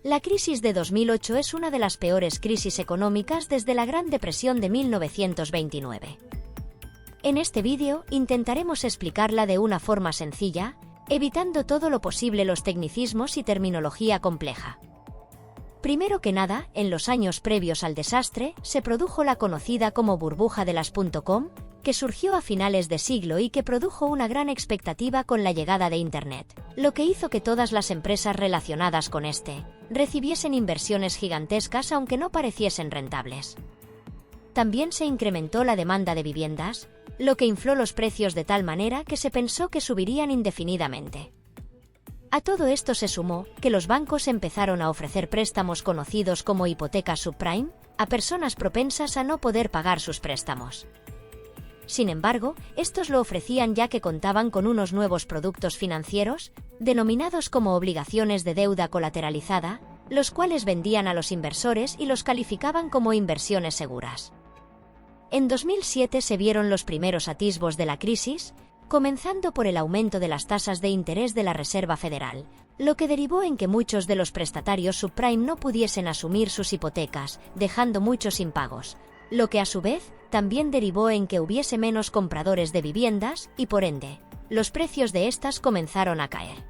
La crisis de 2008 es una de las peores crisis económicas desde la Gran Depresión de 1929. En este vídeo intentaremos explicarla de una forma sencilla, evitando todo lo posible los tecnicismos y terminología compleja. Primero que nada, en los años previos al desastre, se produjo la conocida como burbuja de las .com, que surgió a finales de siglo y que produjo una gran expectativa con la llegada de Internet, lo que hizo que todas las empresas relacionadas con recibiesen inversiones gigantescas aunque no pareciesen rentables. También se incrementó la demanda de viviendas, lo que infló los precios de tal manera que se pensó que subirían indefinidamente. A todo esto se sumó que los bancos empezaron a ofrecer préstamos conocidos como hipotecas subprime a personas propensas a no poder pagar sus préstamos. Sin embargo, estos lo ofrecían ya que contaban con unos nuevos productos financieros, denominados como obligaciones de deuda colateralizada, los cuales vendían a los inversores y los calificaban como inversiones seguras. En 2007 se vieron los primeros atisbos de la crisis, comenzando por el aumento de las tasas de interés de la Reserva Federal, lo que derivó en que muchos de los prestatarios subprime no pudiesen asumir sus hipotecas, dejando muchos impagos, lo que a su vez también derivó en que hubiese menos compradores de viviendas y, por ende, los precios de estas comenzaron a caer.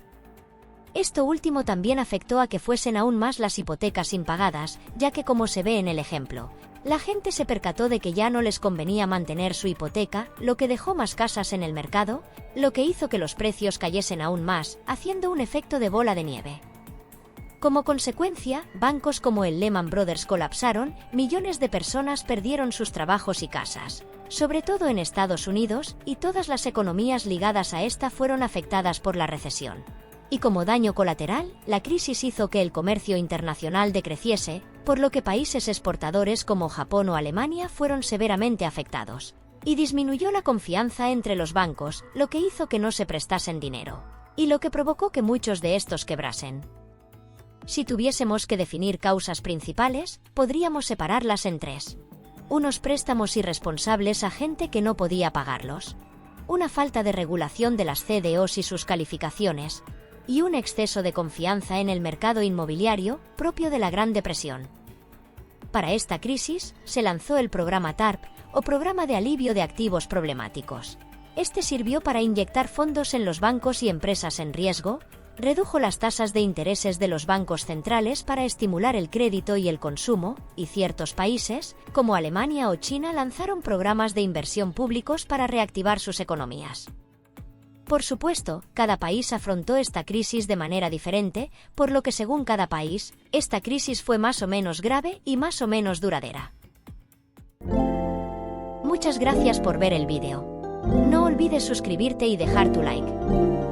Esto último también afectó a que fuesen aún más las hipotecas impagadas, ya que, como se ve en el ejemplo, la gente se percató de que ya no les convenía mantener su hipoteca, lo que dejó más casas en el mercado, lo que hizo que los precios cayesen aún más, haciendo un efecto de bola de nieve. Como consecuencia, bancos como el Lehman Brothers colapsaron, millones de personas perdieron sus trabajos y casas, sobre todo en Estados Unidos, y todas las economías ligadas a esta fueron afectadas por la recesión. Y como daño colateral, la crisis hizo que el comercio internacional decreciese, por lo que países exportadores como Japón o Alemania fueron severamente afectados. Y disminuyó la confianza entre los bancos, lo que hizo que no se prestasen dinero. Y lo que provocó que muchos de estos quebrasen. Si tuviésemos que definir causas principales, podríamos separarlas en tres. Unos préstamos irresponsables a gente que no podía pagarlos. Una falta de regulación de las CDOs y sus calificaciones. Y un exceso de confianza en el mercado inmobiliario, propio de la Gran Depresión. Para esta crisis, se lanzó el programa TARP, o Programa de Alivio de Activos Problemáticos. Este sirvió para inyectar fondos en los bancos y empresas en riesgo, redujo las tasas de intereses de los bancos centrales para estimular el crédito y el consumo, y ciertos países, como Alemania o China, lanzaron programas de inversión públicos para reactivar sus economías. Por supuesto, cada país afrontó esta crisis de manera diferente, por lo que según cada país, esta crisis fue más o menos grave y más o menos duradera. Muchas gracias por ver el vídeo. No olvides suscribirte y dejar tu like.